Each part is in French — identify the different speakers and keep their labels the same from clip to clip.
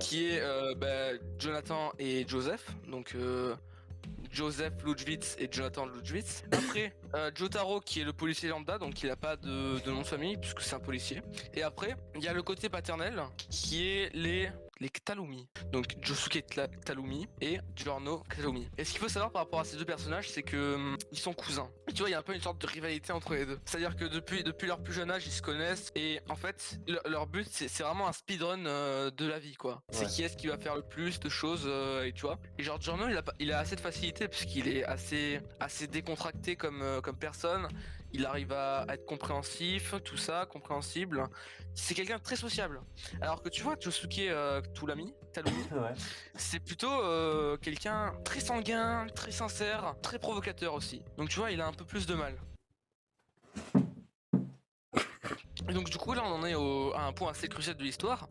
Speaker 1: qui est Jonathan et Joseph, donc Joseph Lutschwitz et Jonathan Lutschwitz. Après, Jotaro qui est le policier lambda, donc il a pas de nom de famille puisque c'est un policier. Et après, il y a le côté paternel qui est les Ktalumi. Donc Josuke Ktalumi et Giorno Ktalumi. Et ce qu'il faut savoir par rapport à ces deux personnages, c'est que ils sont cousins. Et tu vois, il y a un peu une sorte de rivalité entre les deux. C'est-à-dire que depuis leur plus jeune âge, ils se connaissent et en fait, leur but c'est vraiment un speedrun de la vie quoi. C'est
Speaker 2: Ouais.
Speaker 1: qui est-ce qui va faire le plus de choses et tu vois. Et genre Giorno, il a assez de facilité puisqu'il est assez décontracté comme personne. Il arrive à être compréhensif, tout ça, compréhensible. C'est quelqu'un de très sociable. Alors que tu vois, Josuke Talumi,
Speaker 2: Ouais.
Speaker 1: c'est plutôt quelqu'un très sanguin, très sincère, très provocateur aussi. Donc tu vois, il a un peu plus de mal. Et donc du coup, là, on en est à un point assez crucial de l'histoire,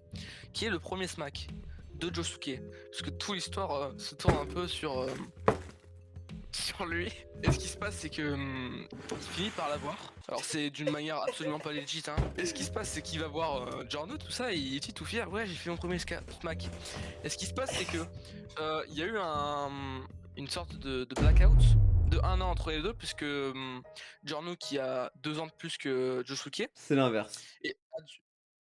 Speaker 1: qui est le premier smack de Josuke. Parce que toute l'histoire se tourne un peu sur lui. Et ce qui se passe, c'est que il finit par la voir. Alors c'est d'une manière absolument pas legit, hein. Et ce qui se passe, c'est qu'il va voir Giorno, tout ça, et il est tout fier. Ouais, j'ai fait mon premier smack. Et ce qui se passe, c'est que il y a eu une sorte de blackout de 1 an entre les deux, puisque Giorno qui a 2 ans de plus que Josuke.
Speaker 2: C'est l'inverse.
Speaker 1: Et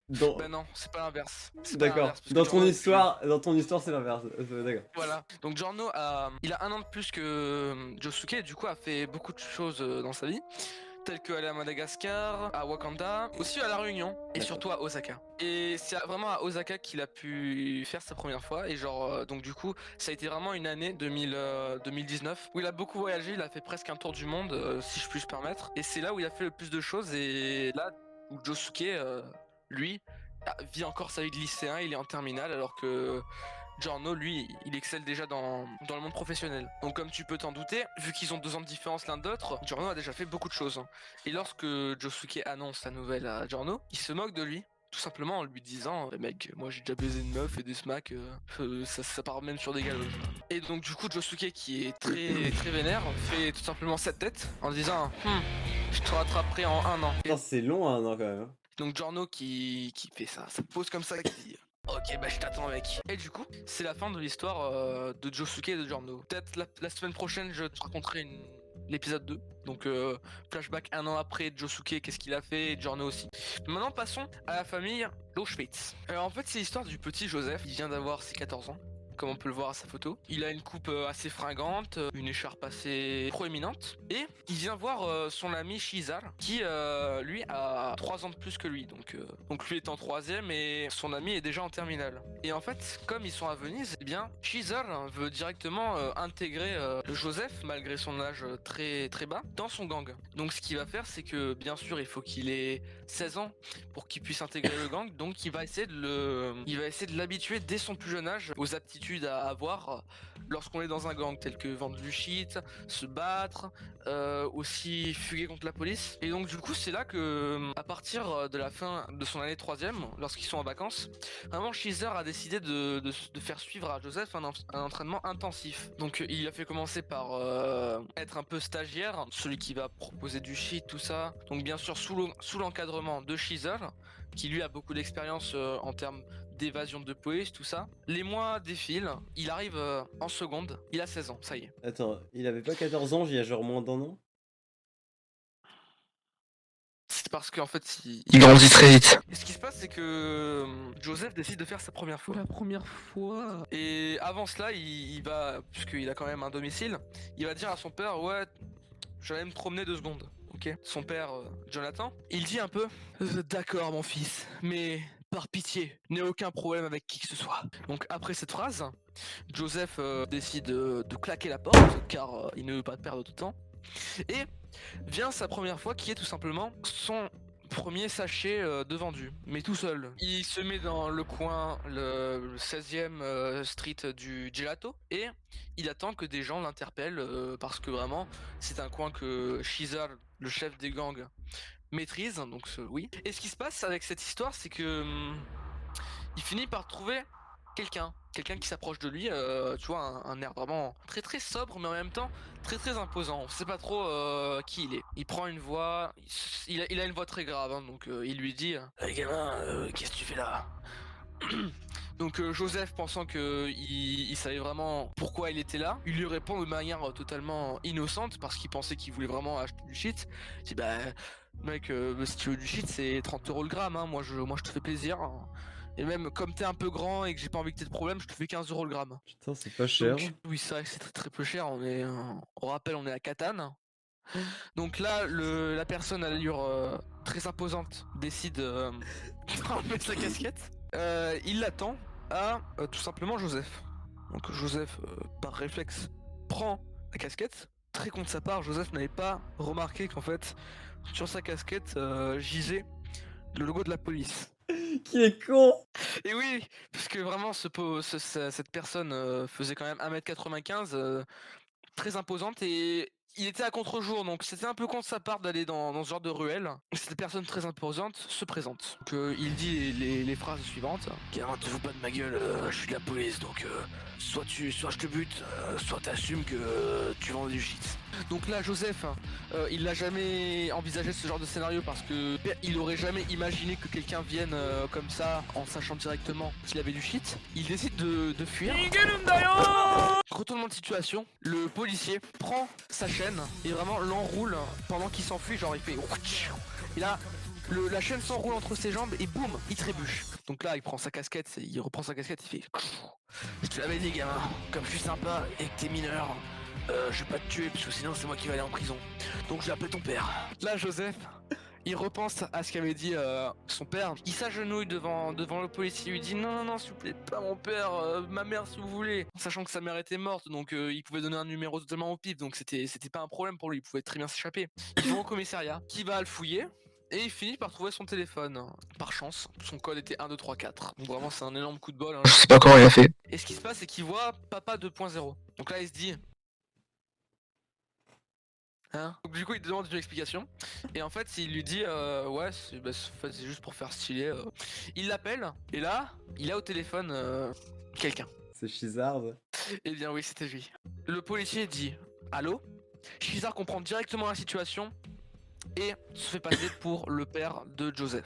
Speaker 2: Dans...
Speaker 1: bah non, c'est pas l'inverse. C'est pas
Speaker 2: D'accord.
Speaker 1: l'inverse, parce que Giorno est plus jeune.
Speaker 2: Dans ton histoire, c'est l'inverse. D'accord.
Speaker 1: Voilà, donc Giorno il a 1 an de plus que Josuke et du coup a fait beaucoup de choses dans sa vie, telles qu'aller à Madagascar, à Wakanda, aussi à La Réunion et
Speaker 2: D'accord.
Speaker 1: surtout à Osaka. Et c'est vraiment à Osaka qu'il a pu faire sa première fois et genre donc du coup ça a été vraiment une année 2019 où il a beaucoup voyagé, il a fait presque un tour du monde si je puis me permettre et c'est là où il a fait le plus de choses et là où Josuke lui vit encore sa vie de lycéen, il est en terminale alors que Giorno, lui, il excelle déjà dans le monde professionnel. Donc comme tu peux t'en douter, vu qu'ils ont 2 ans de différence l'un de l'autre, Giorno a déjà fait beaucoup de choses. Et lorsque Josuke annonce sa nouvelle à Giorno, il se moque de lui. Tout simplement en lui disant mec, moi j'ai déjà baisé une meuf et des smacks, ça part même sur des galoches. Et donc du coup Josuke qui est très très vénère fait tout simplement cette tête en disant je te rattraperai en 1 an. Et
Speaker 2: Putain, c'est long un an quand même.
Speaker 1: donc Giorno qui fait ça pose comme ça, qui dit ok bah je t'attends mec. Et du coup c'est la fin de l'histoire de Josuke et de Giorno. Peut-être la semaine prochaine je te raconterai l'épisode 2. Donc flashback 1 an après Josuke, qu'est-ce qu'il a fait, et Giorno aussi. Maintenant passons à la famille Loschwitz. En fait c'est l'histoire du petit Joseph, il vient d'avoir ses 14 ans. Comme on peut le voir à sa photo. Il a une coupe assez fringante, une écharpe assez proéminente. Et il vient voir son ami Shizar, qui lui a 3 ans de plus que lui. Donc lui est en 3ème et son ami est déjà en terminale. Et en fait, comme ils sont à Venise, eh bien, Shizar veut directement intégrer le Joseph, malgré son âge très très bas, dans son gang. Donc ce qu'il va faire, c'est que bien sûr, il faut qu'il ait 16 ans pour qu'il puisse intégrer le gang. Donc il va essayer de l'habituer dès son plus jeune âge aux aptitudes à avoir lorsqu'on est dans un gang, tel que vendre du shit, se battre, aussi fuguer contre la police. Et donc du coup c'est là que à partir de la fin de son année 3ème, lorsqu'ils sont en vacances, vraiment Shizar a décidé de faire suivre à Joseph un entraînement intensif. Donc il a fait commencer par être un peu stagiaire, celui qui va proposer du shit, tout ça. Donc bien sûr sous l'encadrement de Shizar, qui lui a beaucoup d'expérience en termes d'évasion de police, tout ça. Les mois défilent, il arrive en seconde, il a 16 ans, ça y est.
Speaker 2: Attends, il avait pas 14 ans, il y a genre moins d'un an?
Speaker 1: C'est parce qu'en fait, il grandit très vite. Et ce qui se passe, c'est que Joseph décide de faire sa première fois. La première fois. Et avant cela, il va, puisqu'il a quand même un domicile, il va dire à son père, ouais, j'allais me promener 2 secondes. Ok. Son père, Jonathan, il dit un peu, d'accord mon fils, mais par pitié, n'aie aucun problème avec qui que ce soit. Donc après cette phrase, Joseph décide de claquer la porte, car il ne veut pas perdre de temps. Et vient sa première fois qui est tout simplement son premier sachet de vendu, mais tout seul. Il se met dans le coin, le 16e street du gelato, et il attend que des gens l'interpellent parce que vraiment c'est un coin que Shizar, le chef des gangs, maîtrise, donc oui. Et ce qui se passe avec cette histoire, c'est que il finit par trouver quelqu'un qui s'approche de lui, tu vois, un air vraiment très très sobre, mais en même temps très très imposant. On sait pas trop qui il est. Il prend une voix, il a une voix très grave, hein, donc il lui dit hey, gamin, qu'est-ce que tu fais là? Donc Joseph, pensant que il savait vraiment pourquoi il était là, il lui répond de manière totalement innocente parce qu'il pensait qu'il voulait vraiment acheter du shit. Il dit bah mec, si tu veux du shit c'est 30 € le gramme, hein. Moi je te fais plaisir, hein. Et même comme t'es un peu grand et que j'ai pas envie que t'aies de problème, je te fais 15 € le gramme.
Speaker 2: Putain, c'est pas cher.
Speaker 1: Donc oui, c'est vrai que c'est très très peu cher. On rappelle, on est à Catane. Donc là, la personne à l'allure très imposante décide d'enlever sa casquette. Il l'attend à tout simplement Joseph. Donc Joseph, par réflexe, prend la casquette. Très con de sa part, Joseph n'avait pas remarqué qu'en fait, sur sa casquette gisait le logo de la police.
Speaker 2: Qui est con!
Speaker 1: Et oui, parce que vraiment, cette personne faisait quand même 1 m 95, très imposante, et il était à contre-jour, donc c'était un peu con de sa part d'aller dans ce genre de ruelle. Cette personne très imposante se présente. Donc il dit les phrases suivantes. Gamin, te fous pas de ma gueule, je suis de la police, donc soit je te bute, soit t'assumes que tu vends du shit. Donc là, Joseph, il n'a jamais envisagé ce genre de scénario parce que il aurait jamais imaginé que quelqu'un vienne comme ça en sachant directement qu'il avait du shit. Il décide de fuir. Retournement de situation, le policier prend sa chaîne et vraiment l'enroule pendant qu'il s'enfuit, genre il fait... Et là, la chaîne s'enroule entre ses jambes et boum, il trébuche. Donc là, il prend sa casquette, il reprend sa casquette, il fait... Je te l'avais dit, gamin, comme je suis sympa et que t'es mineur, je vais pas te tuer parce que sinon c'est moi qui vais aller en prison. Donc je vais appeler ton père. Là, Joseph, il repense à ce qu'avait dit son père. Il s'agenouille devant le policier. Il lui dit non, s'il vous plaît, pas mon père, ma mère si vous voulez. Sachant que sa mère était morte, donc il pouvait donner un numéro totalement au pif, donc c'était pas un problème pour lui, il pouvait très bien s'échapper. Ils vont au commissariat, qui va le fouiller. Et il finit par trouver son téléphone. Par chance, son code était 1, 2, 3, 4. Donc vraiment, c'est un énorme coup de bol, hein. Je sais pas comment il a fait. Et ce qui se passe, c'est qu'il voit Papa 2.0. Donc là, il se dit... Hein, donc du coup il te demande une explication et en fait il lui dit ouais c'est juste pour faire stylé. Il l'appelle et là il a au téléphone quelqu'un.
Speaker 2: C'est Chizard.
Speaker 1: Eh bien oui, c'était lui. Le policier dit allô. Shizar comprend directement la situation et se fait passer pour le père de Joseph.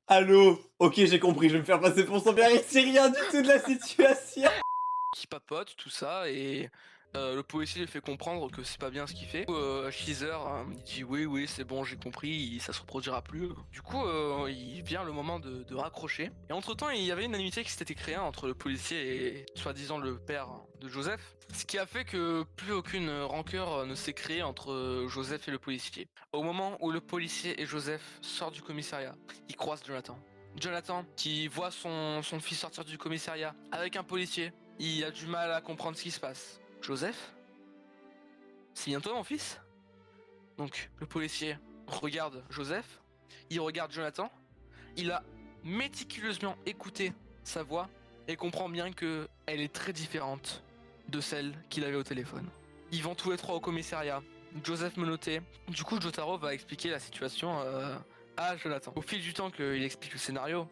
Speaker 2: Allô? Ok, j'ai compris, je vais me faire passer pour son père, il sait rien du tout de la situation.
Speaker 1: Qui papote, tout ça, et le policier lui fait comprendre que c'est pas bien ce qu'il fait. Sheezer il dit oui, c'est bon, j'ai compris, ça se reproduira plus. Du coup, il vient le moment de raccrocher. Et entre temps, il y avait une amitié qui s'était créée entre le policier et soi-disant le père de Joseph. Ce qui a fait que plus aucune rancœur ne s'est créée entre Joseph et le policier. Au moment où le policier et Joseph sortent du commissariat, ils croisent Jonathan. Jonathan, qui voit son fils sortir du commissariat avec un policier, il a du mal à comprendre ce qui se passe. Joseph? C'est bien toi mon fils? Donc le policier regarde Joseph, il regarde Jonathan, il a méticuleusement écouté sa voix et comprend bien que elle est très différente de celle qu'il avait au téléphone. Ils vont tous les trois au commissariat. Joseph menotté. Du coup, Jotaro va expliquer la situation à Jonathan. Au fil du temps qu'il explique le scénario,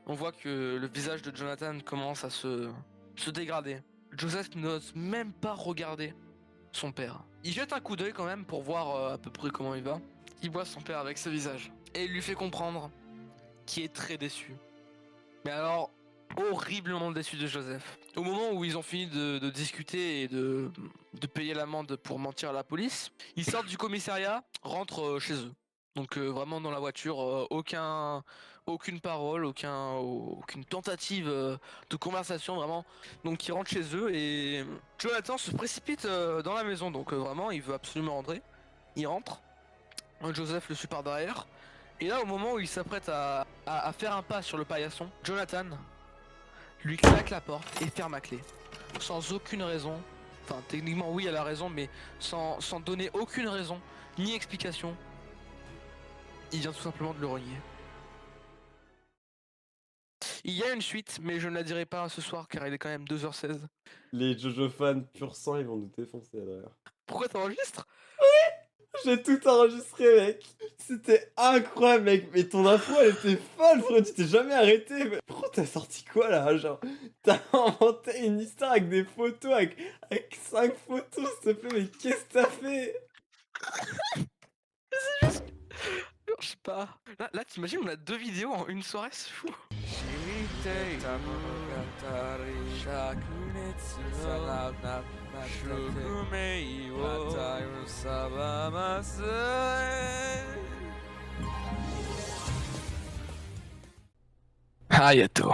Speaker 1: on voit que le visage de Jonathan commence à se dégrader. Joseph n'ose même pas regarder son père. Il jette un coup d'œil quand même pour voir à peu près comment il va. Il voit son père avec ce visage. Et il lui fait comprendre qu'il est très déçu. Mais alors, horriblement déçu de Joseph. Au moment où ils ont fini de discuter et de payer l'amende pour mentir à la police, ils sortent du commissariat, rentrent chez eux. Donc vraiment dans la voiture, aucune parole, aucune tentative de conversation vraiment. Donc ils rentrent chez eux et Jonathan se précipite dans la maison. Donc vraiment il veut absolument rentrer. Il rentre. Joseph le suit par derrière. Et là au moment où il s'apprête à faire un pas sur le paillasson, Jonathan lui claque la porte et ferme à clé. Sans aucune raison. Enfin techniquement oui elle a raison mais sans donner aucune raison ni explication. Il vient tout simplement de le renier. Il y a une suite, mais je ne la dirai pas ce soir car il est quand même 2h16.
Speaker 2: Les Jojo fans pur sang, ils vont nous défoncer d'ailleurs.
Speaker 1: Pourquoi t'enregistres?
Speaker 2: J'ai tout enregistré, mec. C'était incroyable, mec. Mais ton info, elle était folle, frérot. Tu t'es jamais arrêté. Mais... Pourquoi t'as sorti quoi là? Genre, t'as inventé une histoire avec des photos, avec 5 photos, s'il te plaît. Mais qu'est-ce que t'as fait?
Speaker 1: Je sais pas. Là t'imagines, on a 2 vidéos en une soirée, c'est fou. Hayato.